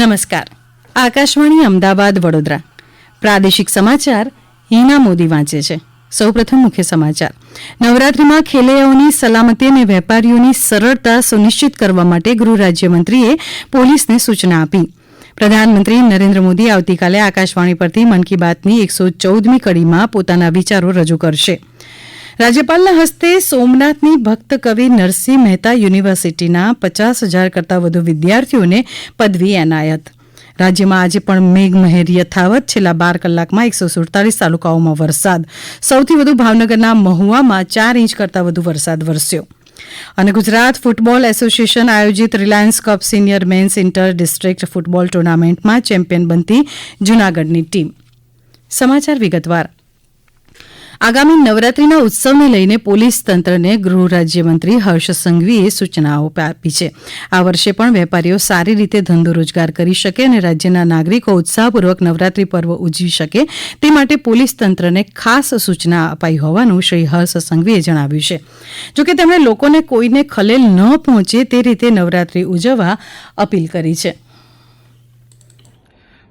નમસ્કાર. આકાશવાણી અમદાવાદ વડોદરા પ્રાદેશિક સમાચાર હિના મોદી વાંચે છે. સૌપ્રથમ મુખ્ય સમાચાર. નવરાત્રિમાં ખેલૈયાઓની સલામતી અને વેપારીઓની સરળતા સુનિશ્ચિત કરવા માટે ગૃહ રાજ્યમંત્રીએ પોલીસને સૂચના આપી. પ્રધાનમંત્રી નરેન્દ્ર મોદી આવતીકાલે આકાશવાણી પરથી મન કી બાતની 114મી કડીમાં પોતાના વિચારો રજૂ કરશે. રાજ્યપાલના હસ્તે સોમનાથની ભક્ત કવિ નરસિંહ મહેતા યુનિવર્સિટીના 50,000 કરતાં વધુ વિદ્યાર્થીઓને પદવી એનાયત. રાજ્યમાં આજે પણ મેઘમહેર યથાવત. છેલ્લા 12 કલાકમાં 147 તાલુકાઓમાં વરસાદ. સૌથી વધુ ભાવનગરના મહુવામાં 4 ઇંચ કરતાં વધુ વરસાદ વરસ્યો. અને ગુજરાત ફૂટબોલ એસોસિએશન આયોજિત Reliance cup senior men's inter district football ટુર્નામેન્ટમાં ચેમ્પિયન બનતી જૂનાગઢની ટીમ. સમાચાર વિગતવાર. આગામી નવરાત્રિના ઉત્સવને લઈને પોલીસ તંત્રને ગૃહ રાજ્યમંત્રી હર્ષ સંઘવીએ સૂચનાઓ આપી છે. આ વર્ષે પણ વેપારીઓ સારી રીતે ધંધો રોજગાર કરી શકે અને રાજ્યના નાગરિકો ઉત્સાહપૂર્વક નવરાત્રિ પર્વ ઉજવી શકે તે માટે પોલીસ તંત્રને ખાસ સૂચના અપાઈ હોવાનું શ્રી હર્ષ સંઘવીએ જણાવ્યું છે. જોકે તેમણે લોકોને કોઈને ખલેલ ન પહોંચે તે રીતે નવરાત્રિ ઉજવવા અપીલ કરી છે.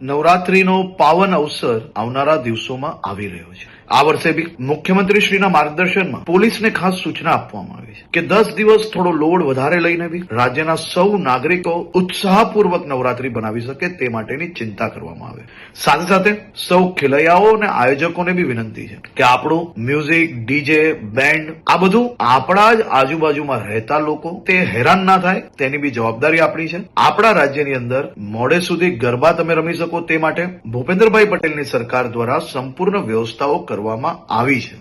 નવરાત્રીનો પાવન અવસર આવનારા દિવસોમાં આવી રહ્યો છે. આ વર્ષે બી મુખ્યમંત્રીશ્રીના માર્ગદર્શનમાં પોલીસને ખાસ સૂચના આપવામાં આવી છે કે 10 દિવસ થોડો લોડ વધારે લઈને બી રાજ્યના સૌ નાગરિકો ઉત્સાહપૂર્વક નવરાત્રી બનાવી શકે તે માટેની ચિંતા કરવામાં આવે. સાથે સાથે સૌ ખેલૈયાઓ અને આયોજકોને બી વિનંતી છે કે આપણું મ્યુઝિક, ડીજે, બેન્ડ આ બધું આપણા જ આજુબાજુમાં રહેતા લોકો તે હેરાન ના થાય તેની બી જવાબદારી આપણી છે. આપણા રાજ્યની અંદર મોડે સુધી ગરબા તમે રમી શકો તે માટે ભૂપેન્દ્રભાઈ પટેલની સરકાર દ્વારા સંપૂર્ણ વ્યવસ્થાઓ કરવામાં આવી છે.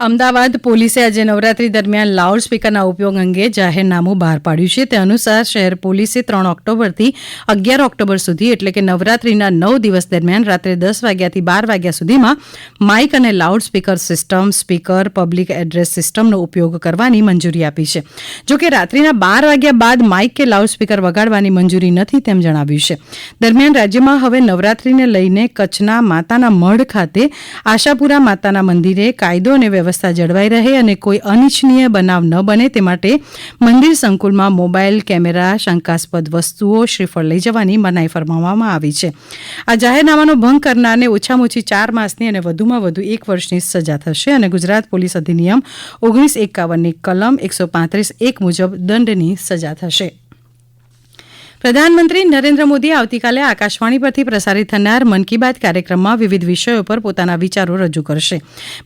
અમદાવાદ પોલીસે આજે નવરાત્રી દરમિયાન લાઉડ સ્પીકરના ઉપયોગ અંગે જાહેરનામું બહાર પાડ્યું છે. તે અનુસાર શહેર પોલીસે 3 ઓક્ટોબરથી 11 ઓક્ટોબર સુધી એટલે કે નવરાત્રીના 9 દિવસ દરમિયાન રાત્રે 10 વાગ્યાથી 12 વાગ્યા સુધીમાં માઇક અને loud speaker system, speaker, public address સિસ્ટમનો ઉપયોગ કરવાની મંજૂરી આપી છે. જોકે રાત્રિના 12 વાગ્યા બાદ માઇક કે લાઉડ સ્પીકર વગાડવાની મંજૂરી નથી તેમ જણાવ્યું છે. દરમિયાન રાજ્યમાં હવે નવરાત્રીને લઈને કચ્છના માતાના મઢ ખાતે આશાપુરા માતાના મંદિરે કાયદો અને વ્યવસ્થા જળવાઈ રહે અને કોઈ અનિચ્છનીય બનાવ ન બને તે માટે મંદિર સંકુલમાં મોબાઈલ કેમેરા, શંકાસ્પદ વસ્તુઓ, શ્રીફળ લઈ જવાની મનાઈ ફરમાવવામાં આવી છે. આ જાહેરનામાનો ભંગ કરનારને ઓછામાં ઓછી 4 માસની અને વધુમાં વધુ 1 વર્ષની સજા થશે અને ગુજરાત પોલીસ અધિનિયમ 1951ની કલમ 135(1) મુજબ દંડની સજા થશે. પ્રધાનમંત્રી નરેન્દ્ર મોદી આવતીકાલે આકાશવાણી પરથી પ્રસારિત થનાર મન કી બાત કાર્યક્રમમાં વિવિધ વિષયો પર પોતાના વિચારો રજૂ કરશે.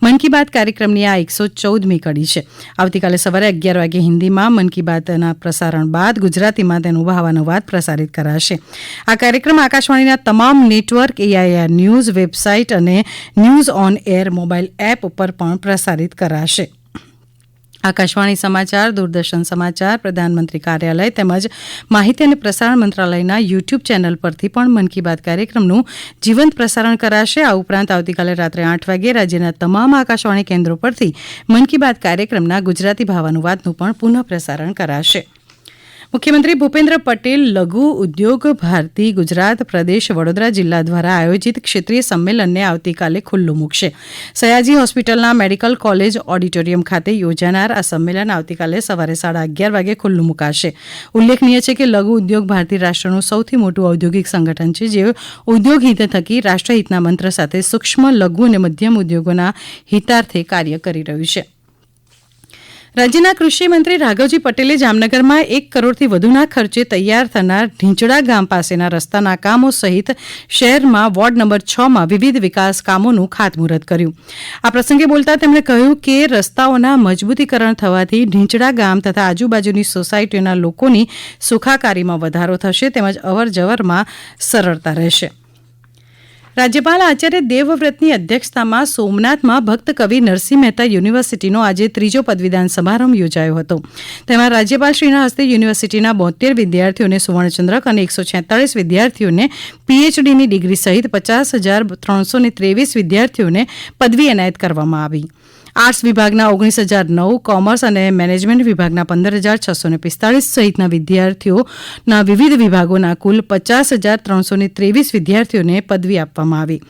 મન કી બાત કાર્યક્રમની આ 114મી કડી છે. આવતીકાલે સવારે 11 વાગે હિન્દીમાં મન કી બાતના પ્રસારણ બાદ ગુજરાતીમાં તેનો ભાવાનુવાદ પ્રસારિત કરાશે. આ કાર્યક્રમ આકાશવાણીના તમામ નેટવર્ક, AIR ન્યૂઝ વેબસાઇટ અને news on air mobile app ઉપર પણ પ્રસારિત કરાશે. આકાશવાણી સમાચાર, દૂરદર્શન સમાચાર, પ્રધાનમંત્રી કાર્યાલય તેમજ માહિતી અને પ્રસારણ મંત્રાલયના યુટ્યુબ ચેનલ પરથી પણ મન કી બાત કાર્યક્રમનું જીવંત પ્રસારણ કરાશે. આ ઉપરાંત આવતીકાલે રાત્રે 8 વાગે રાજ્યના તમામ આકાશવાણી કેન્દ્રો પરથી મન કી બાત કાર્યક્રમના ગુજરાતી ભાવાનુવાદનું પણ પુનઃ પ્રસારણ કરાશે. મુખ્યમંત્રી ભૂપેન્દ્ર પટેલ લઘુ ઉદ્યોગ ભારતી ગુજરાત પ્રદેશ વડોદરા જિલ્લા દ્વારા આયોજિત ક્ષેત્રીય સંમેલનને આવતીકાલે ખુલ્લું મૂકશે. સયાજી હોસ્પિટલના મેડિકલ કોલેજ ઓડિટોરિયમ ખાતે યોજાનાર આ સંમેલન આવતીકાલે સવારે 11:30 વાગે ખુલ્લું મુકાશે. ઉલ્લેખનીય છે કે લઘુ ઉદ્યોગ ભારતી રાષ્ટ્રનું સૌથી મોટું ઔદ્યોગિક સંગઠન છે જે ઉદ્યોગ હિત થકી રાષ્ટ્રહિતના મંત્ર સાથે સૂક્ષ્મ, લઘુ અને મધ્યમ ઉદ્યોગોના હિતાર્થે કાર્ય કરી રહ્યું છે. રાજ્યના કૃષિમંત્રી રાઘવજી પટેલે જામનગરમાં 1 કરોડથી વધુના ખર્ચે તૈયાર થનાર ઢીંચડા ગામ પાસેના રસ્તાના કામો સહિત શહેરમાં વોર્ડ નંબર 6માં વિવિધ વિકાસ કામોનું ખાતમુહૂર્ત કર્યું. આ પ્રસંગે બોલતા તેમણે કહ્યું કે રસ્તાઓના મજબૂતીકરણ થવાથી ઢીંચડા ગામ તથા આજુબાજુની સોસાયટીઓના લોકોની સુખાકારીમાં વધારો થશે તેમજ અવરજવરમાં સરળતા રહેશે. રાજ્યપાલ આચાર્ય દેવવ્રતની અધ્યક્ષતામાં સોમનાથમાં ભક્ત કવિ નરસિંહ મહેતા યુનિવર્સિટીનો આજે 3જો પદવીદાન સમારંભ યોજાયો હતો. તેમાં રાજ્યપાલશ્રીના હસ્તે યુનિવર્સિટીના 72 વિદ્યાર્થીઓને સુવર્ણચંદ્રક અને 146 વિદ્યાર્થીઓને PhDની ડિગ્રી સહિત 50,323 વિદ્યાર્થીઓને પદવી એનાયત કરવામાં આવી. આર્ટ્સ વિભાગના 19,009, કોમર્સ અને મેનેજમેન્ટ વિભાગના 15,645 સહિતના વિદ્યાર્થીઓના વિવિધ વિભાગોના કુલ 50,323 વિદ્યાર્થીઓને પદવી આપવામાં આવી.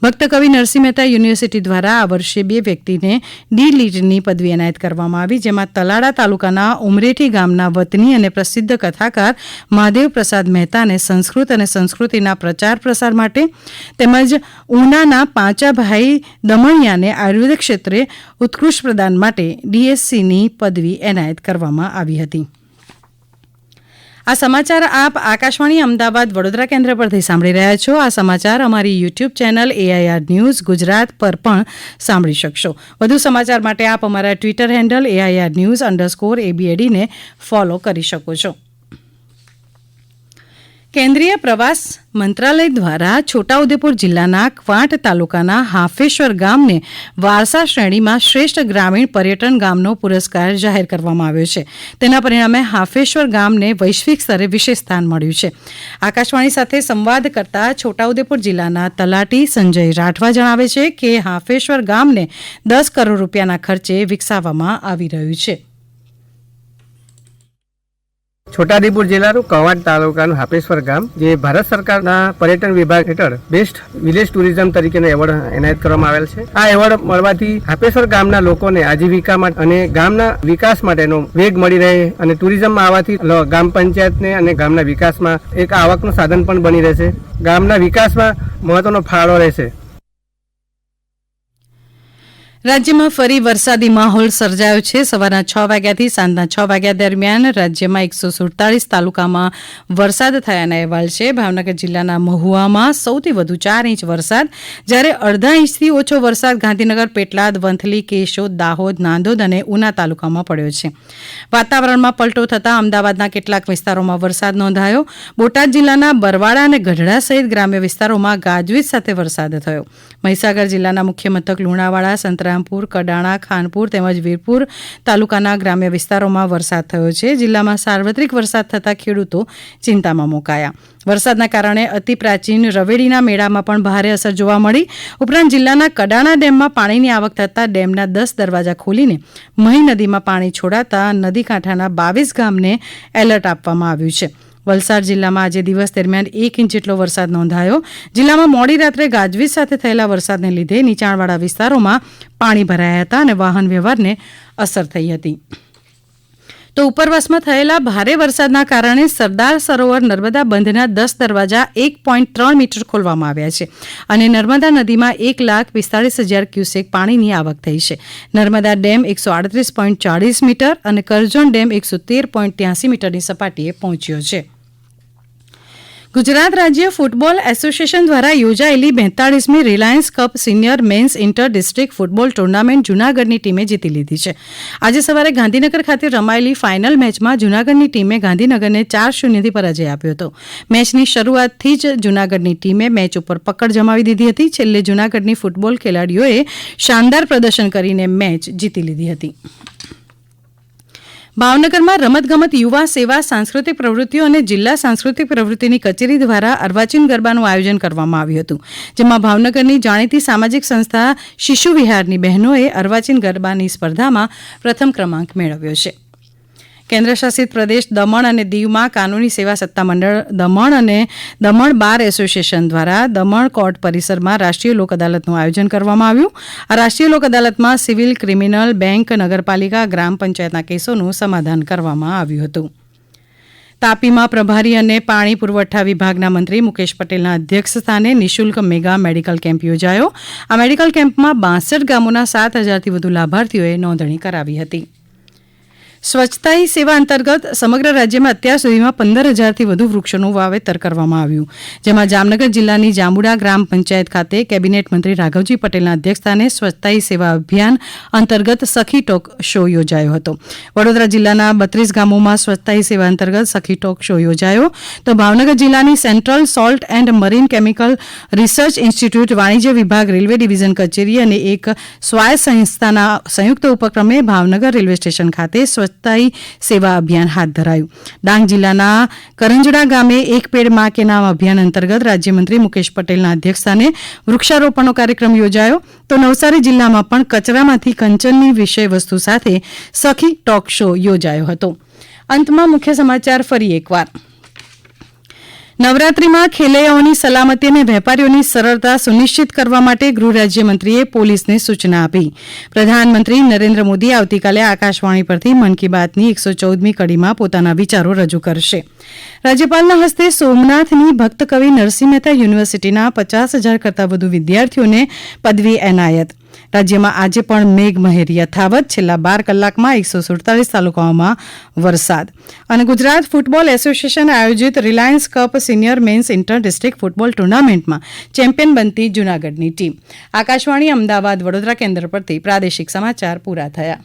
ભક્ત કવિ નરસિંહ મહેતા યુનિવર્સિટી દ્વારા આ વર્ષે 2 વ્યક્તિને ડી.લીટની પદવી એનાયત કરવામાં આવી, જેમાં તલાડા તાલુકાના ઉમરેઠી ગામના વતની અને પ્રસિદ્ધ કથાકાર મહાદેવ પ્રસાદ મહેતાને સંસ્કૃત અને સંસ્કૃતિના પ્રચાર પ્રસાર માટે તેમજ ઉનાના પાંચાભાઈ દમણિયાને આયુર્વેદ ક્ષેત્રે ઉત્કૃષ્ટ પ્રદાન માટે ડીએસસીની પદવી એનાયત કરવામાં આવી હતી. આ સમાચાર આપ આકાશવાણી અમદાવાદ વડોદરા કેન્દ્ર પરથી સાંભળી રહ્યા છો. આ સમાચાર અમારી YouTube channel AIR news Gujarat પર પણ સાંભળી શકશો. વધુ સમાચાર માટે આપ અમારા ટ્વિટર હેન્ડલ AIR_news_ABAD ને ફોલો કરી શકો છો. કેન્દ્રીય પ્રવાસ મંત્રાલય દ્વારા છોટાઉદેપુર જિલ્લાના ક્વાંટ તાલુકાના હાફેશ્વર ગામને વારસા શ્રેણીમાં શ્રેષ્ઠ ગ્રામીણ પર્યટન ગામનો પુરસ્કાર જાહેર કરવામાં આવ્યો છે. તેના પરિણામે હાફેશ્વર ગામને વૈશ્વિક સ્તરે વિશેષ સ્થાન મળ્યું છે. આકાશવાણી સાથે સંવાદ કરતા છોટાઉદેપુર જિલ્લાના તલાટી સંજય રાઠવા જણાવે છે કે હાફેશ્વર ગામને 10 કરોડ રૂપિયાના ખર્ચે વિકસાવવામાં આવી રહ્યું છે. છોટાઉદેપુર જિલ્લાનું કવાંટ તાલુકાનું હાફેશ્વર ગામ જે ભારત સરકારના પર્યટન વિભાગ હેઠળ બેસ્ટ વિલેજ ટુરિઝમ તરીકેનો એવોર્ડ એનાયત કરવામાં આવેલ છે. આ એવોર્ડ મળવાથી હાફેશ્વર ગામના લોકોને આજીવિકા માટે અને ગામના વિકાસ માટેનો વેગ મળી રહે અને ટુરિઝમમાં આવવાથી ગામ પંચાયતને અને ગામના વિકાસમાં એક આવકનું સાધન પણ બની રહેશે. ગામના વિકાસમાં મહત્વનો ફાળો રહેશે. રાજ્યમાં ફરી વરસાદી માહોલ સર્જાયો છે. સવારના 6 વાગ્યાથી સાંજના 6 વાગ્યા દરમિયાન રાજ્યમાં 147 તાલુકામાં વરસાદ થયાના અહેવાલ છે. ભાવનગર જિલ્લાના મહુવામાં સૌથી વધુ 4 ઇંચ વરસાદ, જ્યારે અડધા ઇંચથી ઓછો વરસાદ ગાંધીનગર, પેટલાદ, વંથલી, કેશોદ, દાહોદ, નાંદોદ અને ઉના તાલુકામાં પડ્યો છે. વાતાવરણમાં પલટો થતાં અમદાવાદના કેટલાક વિસ્તારોમાં વરસાદ નોંધાયો. બોટાદ જિલ્લાના બરવાડા અને ગઢડા સહિત ગ્રામ્ય વિસ્તારોમાં ગાજવીજ સાથે વરસાદ થયો. મહીસાગર જિલ્લાના મુખ્ય મથક લુણાવાડા, સંતરામપુર, કડાણા, ખાનપુર તેમજ વીરપુર તાલુકાના ગ્રામ્ય વિસ્તારોમાં વરસાદ થયો છે. જિલ્લામાં સાર્વત્રિક વરસાદ થતાં ખેડૂતો ચિંતામાં મુકાયા. વરસાદના કારણે અતિ પ્રાચીન રવેડીના મેળામાં પણ ભારે અસર જોવા મળી. ઉપરાંત જિલ્લાના કડાણા ડેમમાં પાણીની આવક થતાં ડેમના 10 દરવાજા ખોલીને મહી નદીમાં પાણી છોડાતા નદી કાંઠાના 22 ગામને એલર્ટ આપવામાં આવ્યું છે. વલસાડ જિલ્લામાં આજે દિવસ દરમિયાન 1 ઇંચ જેટલો વરસાદ નોંધાયો. જિલ્લામાં મોડી રાત્રે ગાજવીજ સાથે થયેલા વરસાદને લીધે નીચાણવાળા વિસ્તારોમાં પાણી ભરાયા હતા અને વાહન વ્યવહારને અસર થઈ હતી. તો ઉપરવાસમાં થયેલા ભારે વરસાદના કારણે સરદાર સરોવર નર્મદા બંધના 10 દરવાજા 1.3 મીટર ખોલવામાં આવ્યા છે અને નર્મદા નદીમાં 1,45,000 ક્યુસેક પાણીની આવક થઈ છે. નર્મદા ડેમ 138.40 મીટર અને કરજણ ડેમ 113.83 મીટરની સપાટીએ પહોંચ્યો છે. ગુજરાત રાજ્ય ફૂટબોલ એસોસિએશન દ્વારા યોજાયેલી 42મી Reliance cup senior men's inter district football tournament જૂનાગઢની ટીમે જીતી લીધી છે. આજે સવારે ગાંધીનગર ખાતે રમાયેલી ફાઇનલ મેચમાં જૂનાગઢની ટીમે ગાંધીનગરને 4-0થી પરાજય આપ્યો હતો. મેચની શરૂઆતથી જ જૂનાગઢની ટીમે મેચ ઉપર પકડ જમાવી દીધી હતી. છેલ્લે જૂનાગઢની ફૂટબોલ ખેલાડીઓએ શાનદાર પ્રદર્શન કરીને મેચ જીતી લીધી હતી. ભાવનગરમાં રમતગમત, યુવા સેવા, સાંસ્કૃતિક પ્રવૃત્તિઓ અને જિલ્લા સાંસ્કૃતિક પ્રવૃત્તિની કચેરી દ્વારા અર્વાચીન ગરબાનું આયોજન કરવામાં આવ્યું હતું, જેમાં ભાવનગરની જાણીતી સામાજિક સંસ્થા શિશુ વિહારની બહેનોએ અર્વાચીન ગરબાની સ્પર્ધામાં પ્રથમ ક્રમાંક મેળવ્યો છે. કેન્દ્રશાસિત પ્રદેશ દમણ અને દીવમાં કાનૂની સેવા સત્તામંડળ દમણ અને દમણ બાર એસોસિએશન દ્વારા દમણ કોર્ટ પરિસરમાં રાષ્ટ્રીય લોક અદાલતનું આયોજન કરવામાં આવ્યું. આ રાષ્ટ્રીય લોક અદાલતમાં સિવિલ, ક્રિમિનલ, બેંક, નગરપાલિકા, ગ્રામ પંચાયતના કેસોનું સમાધાન કરવામાં આવ્યું હતું. તાપીમાં પ્રભારી અને પાણી પુરવઠા વિભાગના મંત્રી મુકેશ પટેલના અધ્યક્ષ સ્થાને નિઃશુલ્ક મેગા મેડિકલ કેમ્પ યોજાયો. આ મેડિકલ કેમ્પમાં 62 ગામોના 7,000થી વધુ લાભાર્થીઓએ નોંધણી કરાવી હતી. સ્વચ્છતા હી સેવા અંતર્ગત સમગ્ર રાજ્યમાં અત્યાર સુધીમાં 15,000થી વધુ વૃક્ષોનું વાવેતર કરવામાં આવ્યું, જેમાં જામનગર જિલ્લાની જાંબુડા ગ્રામ પંચાયત ખાતે કેબિનેટ મંત્રી રાઘવજી પટેલના અધ્યક્ષસ્થાને સ્વચ્છતા હી સેવા અભિયાન અંતર્ગત સખી ટોક શો યોજાયો હતો. વડોદરા જિલ્લાના 32 ગામોમાં સ્વચ્છતા હી સેવા અંતર્ગત સખી ટોક શો યોજાયો. તો ભાવનગર જિલ્લાની central salt and marine chemical research institute, વાણિજ્ય વિભાગ, રેલવે ડિવિઝન કચેરી અને એક સ્વાયત્ત સંસ્થાના સંયુક્ત ઉપક્રમે ભાવનગર રેલવે સ્ટેશન ખાતે સ્વચ્છતા સેવા અભિયાન હાથ ધરાયું. ડાંગ જિલ્લાના કરંજડા ગામે એક પેડ માં કે નામ અભિયાન અંતર્ગત રાજ્યમંત્રી મુકેશ પટેલના અધ્યક્ષસ્થાને વૃક્ષારોપણનો કાર્યક્રમ યોજાયો. તો નવસારી જિલ્લામાં પણ કચરામાંથી કંચનની વિષય વસ્તુ સાથે સખી ટોક શો યોજાયો હતો. અંતમાં મુખ્ય સમાચાર ફરી એકવાર. નવરાત્રિમાં ખેલૈયાઓની સલામતી અને વેપારીઓની સરળતા સુનિશ્ચિત કરવા માટે ગૃહ રાજ્યમંત્રીએ પોલીસને સૂચના આપી. પ્રધાનમંત્રી નરેન્દ્ર મોદી આવતીકાલે આકાશવાણી પરથી મન કી બાતની 114મી કડીમાં પોતાના વિચારો રજૂ કરશે. રાજ્યપાલના હસ્તે સોમનાથની ભક્ત કવિ નરસિંહ મહેતા યુનિવર્સિટીના 50,000 કરતાં વધુ વિદ્યાર્થીઓને પદવી એનાયત. રાજ્યમાં આજે પણ મેઘમહેર યથાવત. છેલ્લા 12 કલાકમાં 147 તાલુકાઓમાં વરસાદ. અને ગુજરાત ફૂટબોલ એસોસિએશન આયોજિત Reliance cup senior men's inter district football ટુર્નામેન્ટમાં ચેમ્પિયન બનતી જૂનાગઢની ટીમ. આકાશવાણી અમદાવાદ વડોદરા કેન્દ્ર પરથી પ્રાદેશિક સમાચાર પૂરા થયા.